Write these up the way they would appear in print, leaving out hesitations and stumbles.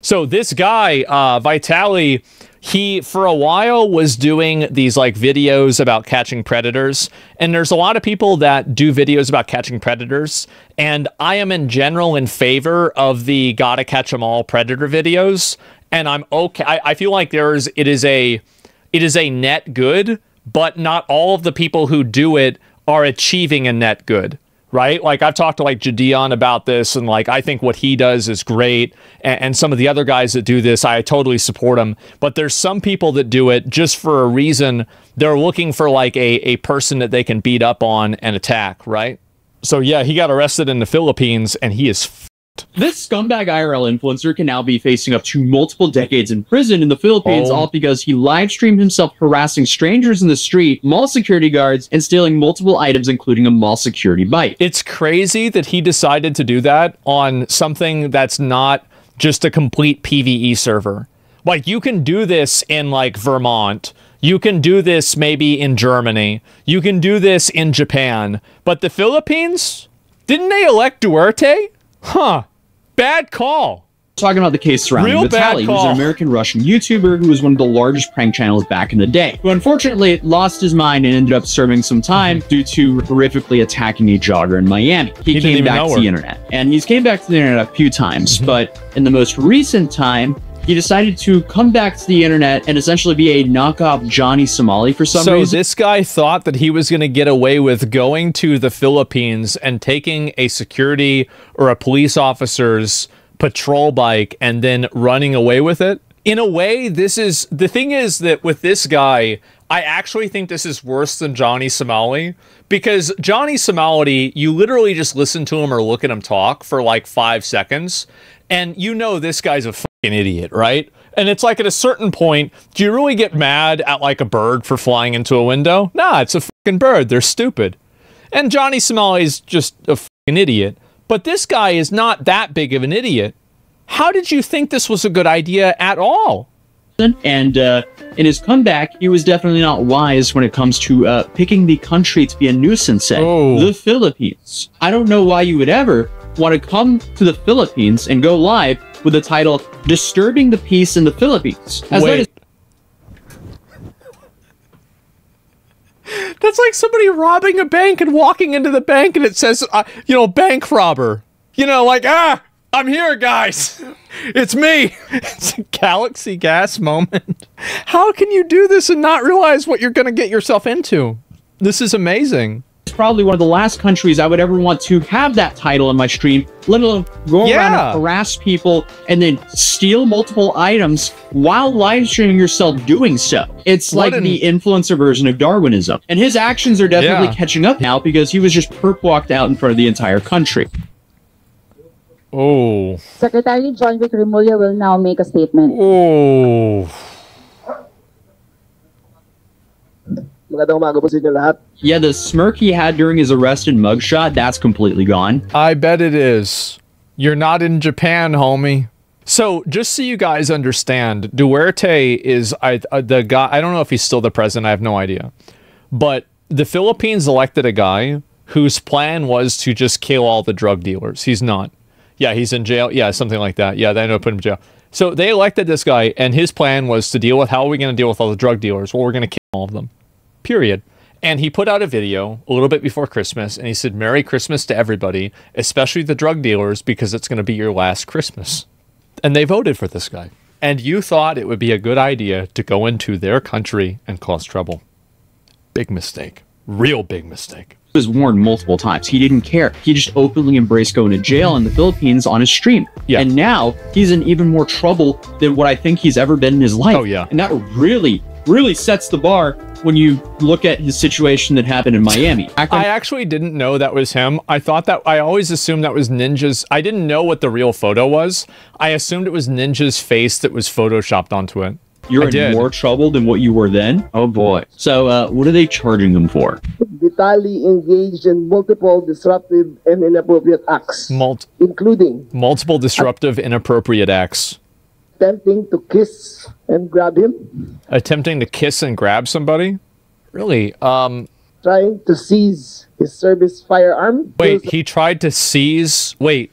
So this guy, Vitali, he for a while was doing these like videos about catching predators, and there's a lot of people that do videos about catching predators, and I am in general in favor of the gotta catch 'em all predator videos, and I'm okay. I feel like it is a net good, but not all of the people who do it are achieving a net good. Right? Like I've talked to like Jadion about this, and like I think what he does is great, and some of the other guys that do this, I totally support them. But there's some people that do it just for a reason. They're looking for like a person that they can beat up on and attack, right? So yeah, he got arrested in the Philippines, and he is This scumbag IRL influencer can now be facing up to multiple decades in prison in the Philippines, all because he live streamed himself harassing strangers in the street, mall security guards, and stealing multiple items, including a mall security bike. It's crazy that he decided to do that on something that's not just a complete PvE server. Like, you can do this in, like, Vermont. You can do this maybe in Germany. You can do this in Japan. But the Philippines? Didn't they elect Duterte? Huh. Bad call. Talking about the case surrounding Vitali, who's an American-Russian YouTuber who was one of the largest prank channels back in the day, who unfortunately lost his mind and ended up serving some time due to horrifically attacking a jogger in Miami. He came back to the internet, and he's came back to the internet a few times, but in the most recent time, he decided to come back to the internet and essentially be a knockoff Johnny Somali for some reason. So this guy thought that he was going to get away with going to the Philippines and taking a security or a police officer's patrol bike and then running away with it? In a way, this is... The thing is that with this guy, I actually think this is worse than Johnny Somali, because Johnny Somali, you literally just listen to him or look at him talk for like 5 seconds, and you know this guy's a fucking idiot, right? And it's like at a certain point, do you really get mad at like a bird for flying into a window? Nah, it's a fucking bird. They're stupid. And Johnny Somali's just a fucking idiot. But this guy is not that big of an idiot. How did you think this was a good idea at all? And in his comeback, he was definitely not wise when it comes to picking the country to be a nuisance at. The Philippines. I don't know why you would ever want to come to the Philippines and go live with the title "Disturbing the Peace in the Philippines." Wait. That's like somebody robbing a bank and walking into the bank and it says, you know, bank robber. You know, like, I'm here, guys. It's me. It's a Galaxy Gas moment. How can you do this and not realize what you're going to get yourself into? This is amazing. It's probably one of the last countries I would ever want to have that title in my stream, let alone go around and harass people and then steal multiple items while live streaming yourself doing so. It's like the influencer version of Darwinism. And his actions are definitely catching up now because he was just perp walked out in front of the entire country. Oh. Secretary John Vic Remulla will now make a statement. Oh. Yeah, the smirk he had during his arrest and mugshot, that's completely gone. I bet it is. You're not in Japan, homie. So, just so you guys understand, Duterte is the guy, I don't know if he's still the president, I have no idea. But the Philippines elected a guy whose plan was to just kill all the drug dealers. He's not. Yeah, he's in jail. Yeah, something like that. Yeah, they ended up putting him in jail. So, they elected this guy, and his plan was to deal with, how are we going to deal with all the drug dealers? Well, we're going to kill all of them. Period. And he put out a video a little bit before Christmas, and he said, Merry Christmas to everybody, especially the drug dealers, because it's going to be your last Christmas. And they voted for this guy. And you thought it would be a good idea to go into their country and cause trouble. Big mistake. Real big mistake. He was warned multiple times. He didn't care. He just openly embraced going to jail in the Philippines on his stream. Yeah. And now he's in even more trouble than what I think he's ever been in his life. Oh, yeah. And that really sets the bar when you look at his situation that happened in Miami. I actually didn't know that was him. I thought that, I always assumed that was Ninja's. I didn't know what the real photo was. I assumed it was Ninja's face that was photoshopped onto it. You're in more trouble than what you were then? Oh boy. So, what are they charging him for? Vitali engaged in multiple disruptive and inappropriate acts, including multiple disruptive, inappropriate acts. Attempting to kiss and grab him. Attempting to kiss and grab somebody? Really? Trying to seize his service firearm. Wait, he tried to seize... Wait,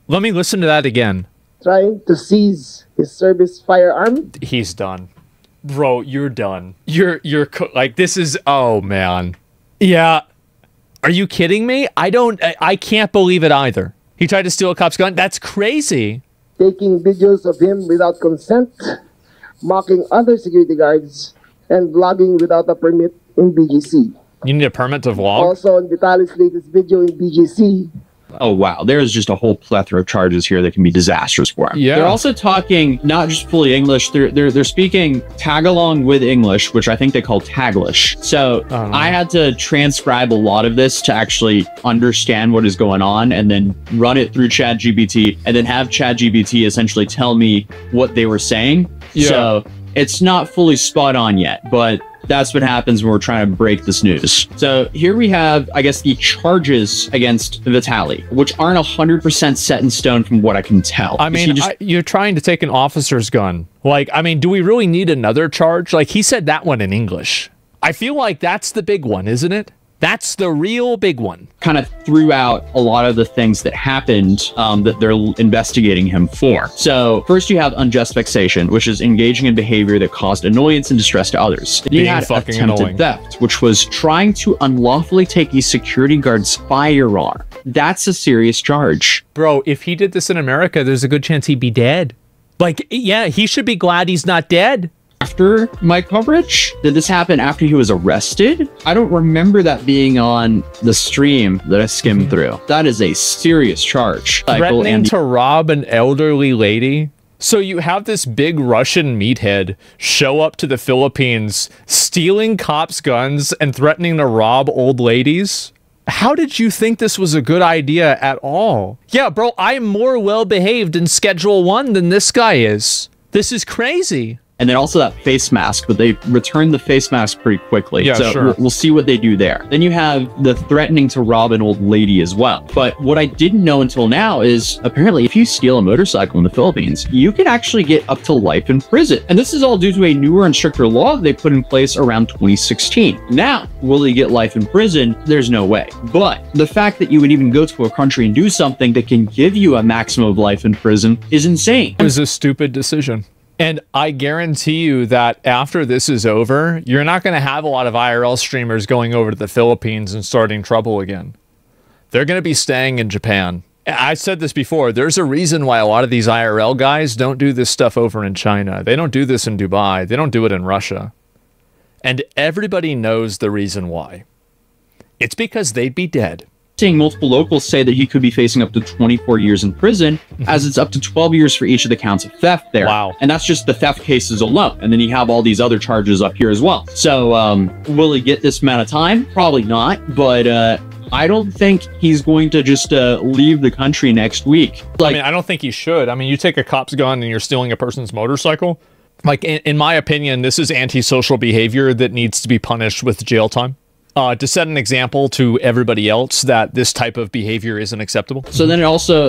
let me listen to that again. Trying to seize his service firearm. He's done. Bro, you're done. You're like, this is, oh man. Yeah. Are you kidding me? I can't believe it either. He tried to steal a cop's gun? That's crazy. Taking videos of him without consent, mocking other security guards, and vlogging without a permit in BGC. You need a permit to vlog? Also, in Vitaly's latest video in BGC. Oh, wow. There's just a whole plethora of charges here that can be disastrous for him. Yeah. They're also talking not just fully English, they're speaking Tagalong with English, which I think they call Taglish. So I had to transcribe a lot of this to actually understand what is going on and then run it through ChatGPT and then have ChatGPT essentially tell me what they were saying. Yeah. So it's not fully spot on yet, but that's what happens when we're trying to break this news. So here we have, I guess, the charges against Vitaly, which aren't 100% set in stone from what I can tell. I mean, you're trying to take an officer's gun. Like, I mean, do we really need another charge? Like, he said that one in English. I feel like that's the big one, isn't it? That's the real big one. Kind of threw out a lot of the things that happened that they're investigating him for. So first you have unjust vexation, which is engaging in behavior that caused annoyance and distress to others. Then you had attempted theft, which was trying to unlawfully take a security guard's firearm. That's a serious charge. Bro, if he did this in America, there's a good chance he'd be dead. Like, yeah, he should be glad he's not dead. After my coverage? Did this happen after he was arrested? I don't remember that being on the stream that I skimmed through. That is a serious charge. Threatening to rob an elderly lady? So you have this big Russian meathead show up to the Philippines, stealing cops' guns and threatening to rob old ladies? How did you think this was a good idea at all? Yeah, bro, I'm more well-behaved in Schedule 1 than this guy is. This is crazy. And then also that face mask, but they returned the face mask pretty quickly. Yeah, so sure. We'll see what they do there. Then you have the threatening to rob an old lady as well. But what I didn't know until now is apparently if you steal a motorcycle in the Philippines, you can actually get up to life in prison. And this is all due to a newer and stricter law that they put in place around 2016. Now, will he get life in prison? There's no way. But the fact that you would even go to a country and do something that can give you a maximum of life in prison is insane. It was a stupid decision. And I guarantee you that after this is over, you're not going to have a lot of IRL streamers going over to the Philippines and starting trouble again. They're going to be staying in Japan. I said this before, there's a reason why a lot of these IRL guys don't do this stuff over in China. They don't do this in Dubai. They don't do it in Russia. And everybody knows the reason why. It's because they'd be dead. Seeing multiple locals say that he could be facing up to 24 years in prison, as it's up to 12 years for each of the counts of theft there. Wow. And that's just the theft cases alone. And then you have all these other charges up here as well. So will he get this amount of time? Probably not. But I don't think he's going to just leave the country next week. Like, I mean, I don't think he should. I mean, you take a cop's gun and you're stealing a person's motorcycle. Like, in my opinion, this is antisocial behavior that needs to be punished with jail time. To set an example to everybody else that this type of behavior isn't acceptable. So then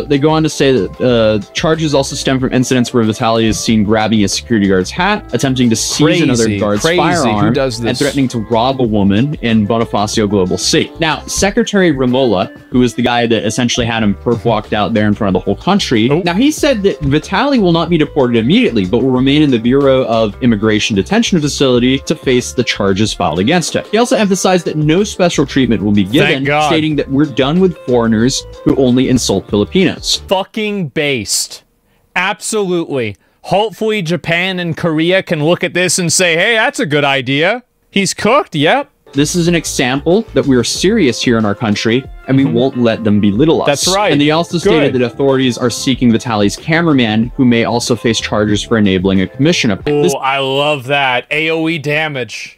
they go on to say that charges also stem from incidents where Vitaly is seen grabbing a security guard's hat, attempting to seize another guard's firearm, and threatening to rob a woman in Bonifacio Global C. Now, Secretary Ramola, who is the guy that essentially had him perp walked out there in front of the whole country, now he said that Vitaly will not be deported immediately, but will remain in the Bureau of Immigration Detention Facility to face the charges filed against him. He also emphasized that no special treatment will be given, stating that we're done with foreigners who only insult Filipinos. Fucking based. Absolutely. Hopefully Japan and Korea can look at this and say, hey, that's a good idea. He's cooked, yep. This is an example that we are serious here in our country, and we won't let them belittle us. That's right. And they also stated that authorities are seeking Vitaly's cameraman, who may also face charges for enabling a commission of... Oh, I love that. AoE damage.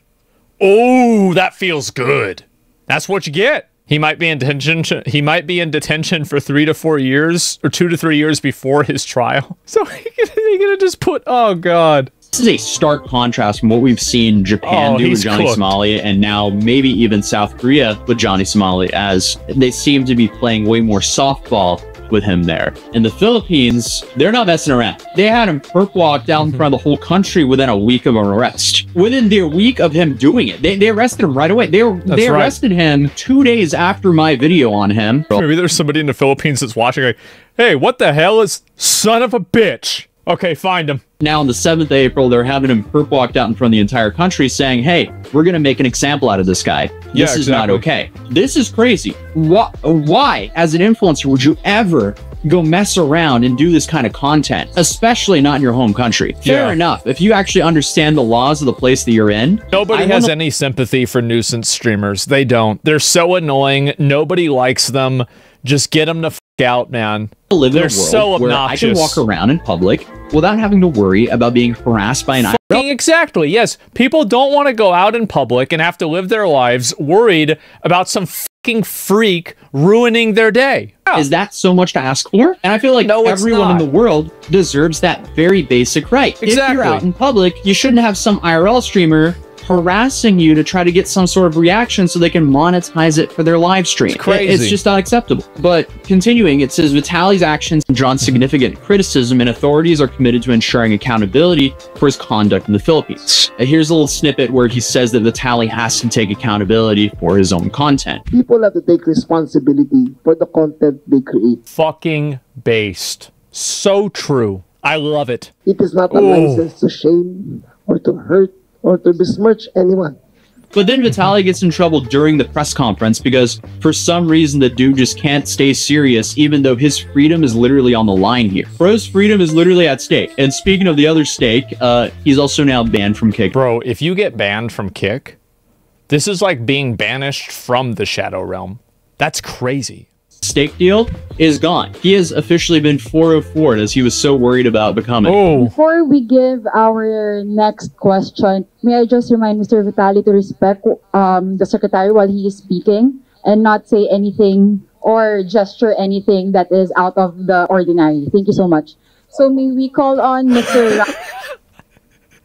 Oh, that feels good. That's what you get. He might be in detention. He might be in detention for 3 to 4 years, or 2 to 3 years before his trial. So they're gonna just put. Oh god. This is a stark contrast from what we've seen Japan do with Johnny Somali, and now maybe even South Korea with Johnny Somali, as they seem to be playing way more softball with him there. In the Philippines, they're not messing around. They had him perp walked out in front of the whole country within a week of an arrest. Within the week of him doing it, they arrested him right away. They arrested him 2 days after my video on him. Maybe there's somebody in the Philippines that's watching like, hey, what the hell is son of a bitch? Okay, find him. Now on the 7th of April, they're having him perp walked out in front of the entire country saying, hey, we're going to make an example out of this guy. This is not okay. This is crazy. Why, as an influencer, would you ever go mess around and do this kind of content, especially not in your home country? Fair enough. If you actually understand the laws of the place that you're in. Nobody has any sympathy for nuisance streamers. They don't. They're so annoying. Nobody likes them. Just get them to f out, man. They're so obnoxious. Where I can walk around in public without having to worry about being harassed by an Exactly, yes. People don't want to go out in public and have to live their lives worried about some fucking freak ruining their day. Is that so much to ask for? And I feel like everyone in the world deserves that very basic right. If you're out in public, you shouldn't have some IRL streamer harassing you to try to get some sort of reaction so they can monetize it for their live stream. It's crazy. It's just not acceptable. But continuing, it says Vitaly's actions have drawn significant criticism and authorities are committed to ensuring accountability for his conduct in the Philippines. Here's a little snippet where he says that Vitaly has to take accountability for his own content. People have to take responsibility for the content they create. Fucking based. So true. I love it. It is not a license to shame or to hurt or to besmirch anyone. But then Vitaly gets in trouble during the press conference because for some reason the dude just can't stay serious even though his freedom is literally on the line here. Bro's freedom is literally at stake. And speaking of the other stake, he's also now banned from Kick. Bro, if you get banned from Kick, this is like being banished from the Shadow Realm. That's crazy. Stake deal is gone. He has officially been 404'd as he was so worried about becoming. Before we give our next question, may I just remind Mr. Vitaly to respect the secretary while he is speaking and not say anything or gesture anything that is out of the ordinary. Thank you so much. So may we call on Mr.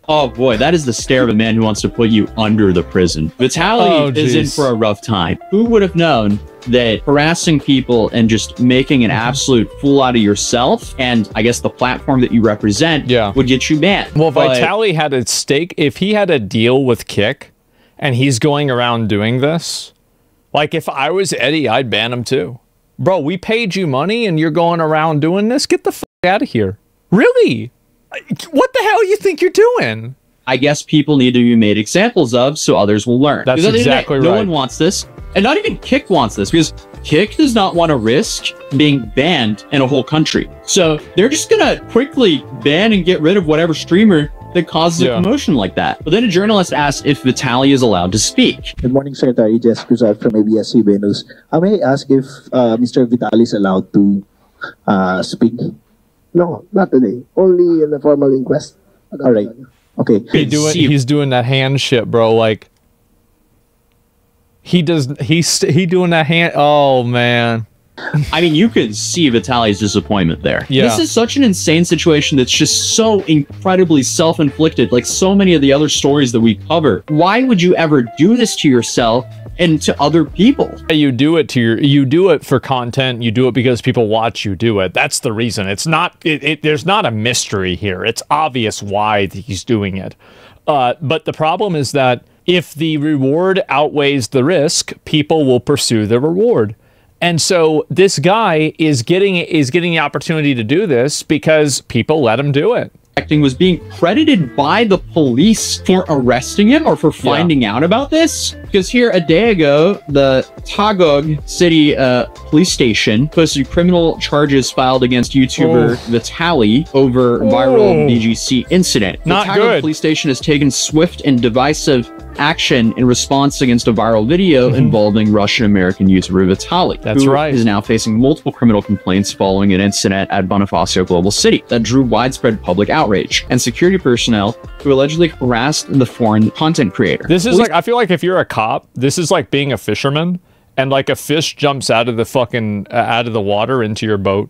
Oh boy, that is the stare of a man who wants to put you under the prison. Vitaly is in for a rough time. Who would have known that harassing people and just making an absolute fool out of yourself and I guess the platform that you represent would get you banned? Well, Vitaly had a stake. If he had a deal with Kick and he's going around doing this, like if I was Eddie, I'd ban him too. Bro, we paid you money and you're going around doing this? Get the f out of here. Really? What the hell you think you're doing? I guess people need to be made examples of so others will learn. That's exactly right. No one wants this. And not even Kick wants this because Kick does not want to risk being banned in a whole country. So they're just going to quickly ban and get rid of whatever streamer that causes a commotion like that. But then a journalist asked if Vitaly is allowed to speak. Good morning, Secretary. Jess Cruzat from ABS-CBN News. May I ask if Mr. Vitaly is allowed to speak? No, not today. Only in the formal inquest. All right. Okay. He's doing that hand shit, bro. Like he's doing that hand. Oh man. I mean, you could see Vitaly's disappointment there. Yeah. This is such an insane situation that's just so incredibly self-inflicted, like so many of the other stories that we cover. Why would you ever do this to yourself and to other people? You do it you do it for content. You do it because people watch you do it. That's the reason. It's not. There's not a mystery here. It's obvious why he's doing it. But the problem is that if the reward outweighs the risk, people will pursue the reward. And so this guy is getting the opportunity to do this because people let him do it. Was being credited by the police for arresting him or for finding out about this. Because here a day ago, the Taguig City police station posted criminal charges filed against YouTuber Vitaly over viral BGC incident. The Taguig police station has taken swift and divisive action in response against a viral video involving Russian-American YouTuber Vitaly. That's right. Who is now facing multiple criminal complaints following an incident at Bonifacio Global City that drew widespread public outrage and security personnel who allegedly harassed the foreign content creator. This is like, I feel like if you're a cop, this is like being a fisherman and like a fish jumps out of the fucking, out of the water into your boat.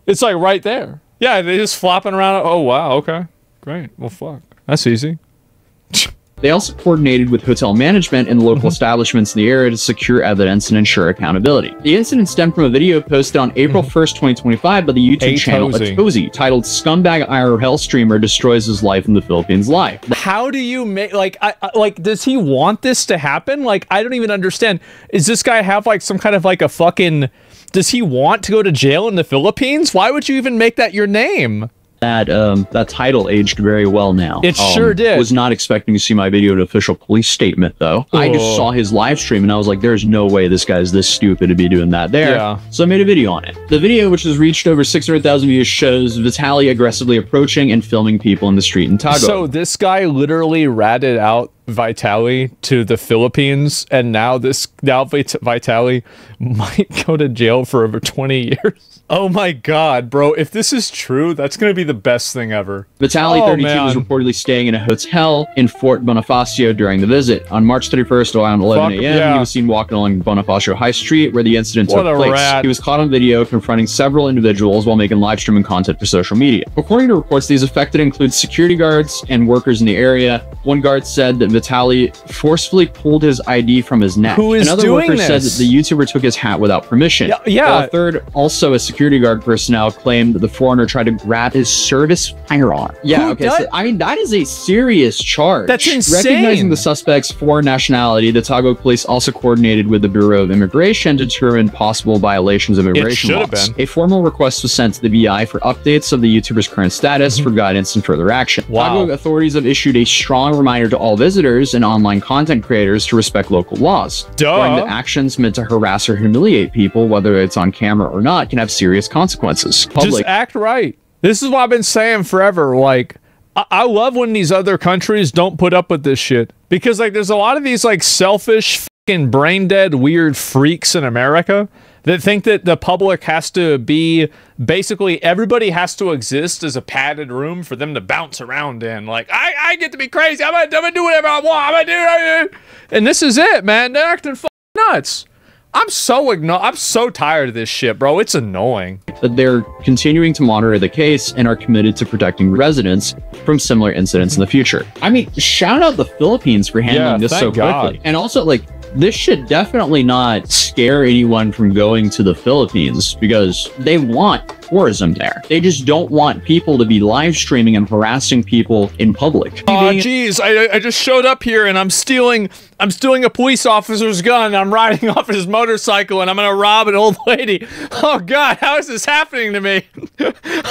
It's like right there. Yeah, they're just flopping around. Oh, wow. Okay. Great. Well, fuck. That's easy. They also coordinated with hotel management and local establishments in the area to secure evidence and ensure accountability. The incident stemmed from a video posted on April 1st, 2025 by the YouTube channel Atozy, titled "Scumbag IRL Streamer Destroys His Life in the Philippines Live." How do you make, like, does he want this to happen? Like, I don't even understand. Does this guy have like some kind of like a fucking Does he want to go to jail in the Philippines? Why would you even make that your name? That title aged very well now. It sure did. Was not expecting to see my video in an official police statement, though. I just saw his live stream, and I was like, there's no way this guy's this stupid to be doing that there. Yeah. So I made a video on it. The video, which has reached over 600,000 views, shows Vitaly aggressively approaching and filming people in the street in Taguig. So this guy literally ratted out Vitaly to the Philippines, and now Vitaly might go to jail for over 20 years. Oh my god, bro. If this is true, that's going to be the best thing ever. Vitaly, 32, was reportedly staying in a hotel in Fort Bonifacio during the visit. On March 31st, around 11 a.m., he was seen walking along Bonifacio High Street, where the incident took place. Rat. He was caught on video confronting several individuals while making live streaming content for social media. According to reports, these affected include security guards and workers in the area. One guard said that Vitaly forcefully pulled his ID from his neck. Who is Another doing worker this? said that the YouTuber took his hat without permission. Yeah. While a third, also a security guard personnel, claimed that the foreigner tried to grab his service firearm. Yeah, okay. So, I mean, that is a serious charge. That's insane. Recognizing the suspect's foreign nationality, the Taguig police also coordinated with the Bureau of Immigration to determine possible violations of immigration laws. A formal request was sent to the BI for updates of the YouTuber's current status for guidance and further action. Taguig authorities have issued a strong reminder to all visitors and online content creators to respect local laws. Warning that actions meant to harass or humiliate people, whether it's on camera or not, can have serious consequences. Just act right. This is what I've been saying forever. Like, I love when these other countries don't put up with this shit. Because, like, there's a lot of these, like, selfish, fucking brain-dead, weird freaks in America that think that the public has to be, basically, everybody has to exist as a padded room for them to bounce around in. Like, I get to be crazy. I'm gonna do whatever I want. I'm gonna do it. And this is it, man. They're acting fucking nuts. I'm so tired of this shit, bro. It's annoying. But they're continuing to monitor the case and are committed to protecting residents from similar incidents in the future. I mean, shout out the Philippines for handling this so quickly. And also, like, this should definitely not scare anyone from going to the Philippines because they want tourism there. They just don't want people to be live streaming and harassing people in public. Oh, geez, I just showed up here and I'm stealing a police officer's gun. I'm riding off his motorcycle and I'm gonna rob an old lady. Oh God, how is this happening to me?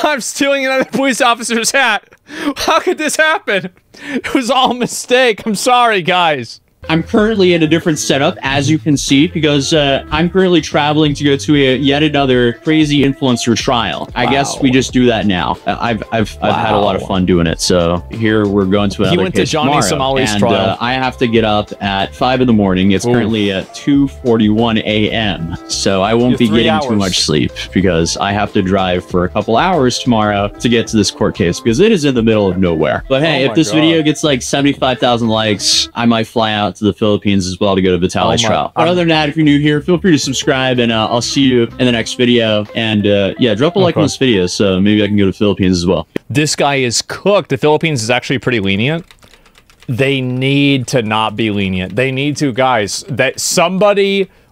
I'm stealing another police officer's hat. How could this happen? It was all a mistake. I'm sorry, guys. I'm currently in a different setup, as you can see, because I'm currently traveling to go to yet another crazy influencer trial. I guess we just do that now. I've had a lot of fun doing it. So here we're going to another case tomorrow. He went to Johnny Somali's trial. I have to get up at 5 in the morning. It's currently at 2:41 a.m. So I won't be getting too much sleep because I have to drive for a couple hours tomorrow to get to this court case because it is in the middle of nowhere. But hey, if this video gets like 75,000 likes, I might fly out to the Philippines as well to go to Vitaly's trial. But other than that, if you're new here, feel free to subscribe and I'll see you in the next video. And yeah, drop a like on this video so maybe I can go to the Philippines as well. This guy is cooked. The Philippines is actually pretty lenient. They need to not be lenient. They need to, guys,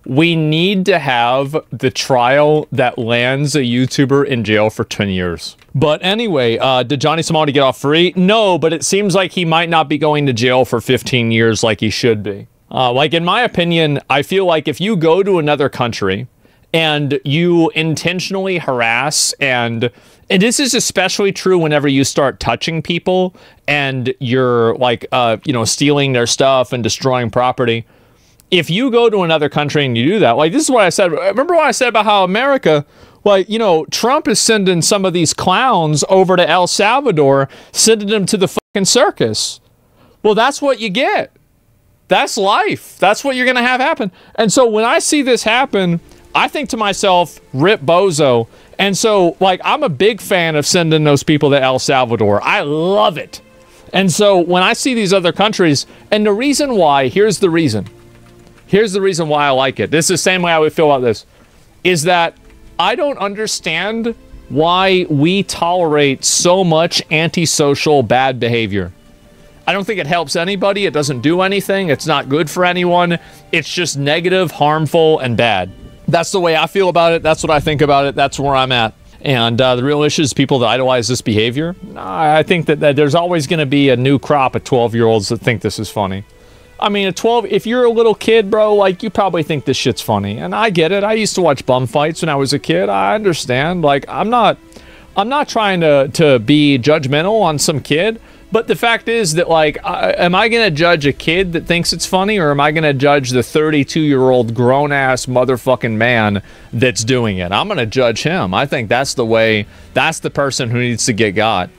we need to have the trial that lands a YouTuber in jail for 10 years. But anyway, did Johnny Somali get off free? No, but it seems like he might not be going to jail for 15 years like he should be. Like, in my opinion, I feel like if you go to another country and you intentionally harass and this is especially true whenever you start touching people and you're like, you know, stealing their stuff and destroying property. If you go to another country and you do that, like, this is what I said. Remember what I said about how America, like, you know, Trump is sending some of these clowns over to El Salvador, sending them to the fucking circus. Well, that's what you get. That's life. That's what you're going to have happen. And so when I see this happen, I think to myself, rip bozo. And so, like, I'm a big fan of sending those people to El Salvador. I love it. And so when I see these other countries, and the reason why, here's the reason. Here's the reason why I like it. This is the same way I would feel about this. Is that I don't understand why we tolerate so much antisocial bad behavior. I don't think it helps anybody. It doesn't do anything. It's not good for anyone. It's just negative, harmful, and bad. That's the way I feel about it. That's what I think about it. That's where I'm at. And the real issue is people that idolize this behavior. I think that there's always going to be a new crop of 12-year-olds that think this is funny. I mean, if you're a little kid, bro, like, you probably think this shit's funny. And I get it. I used to watch bum fights when I was a kid. I understand. Like, I'm not trying to be judgmental on some kid. But the fact is that, like, am I going to judge a kid that thinks it's funny, or am I going to judge the 32-year-old grown-ass motherfucking man that's doing it? I'm going to judge him. I think that's the way, that's the person who needs to get got.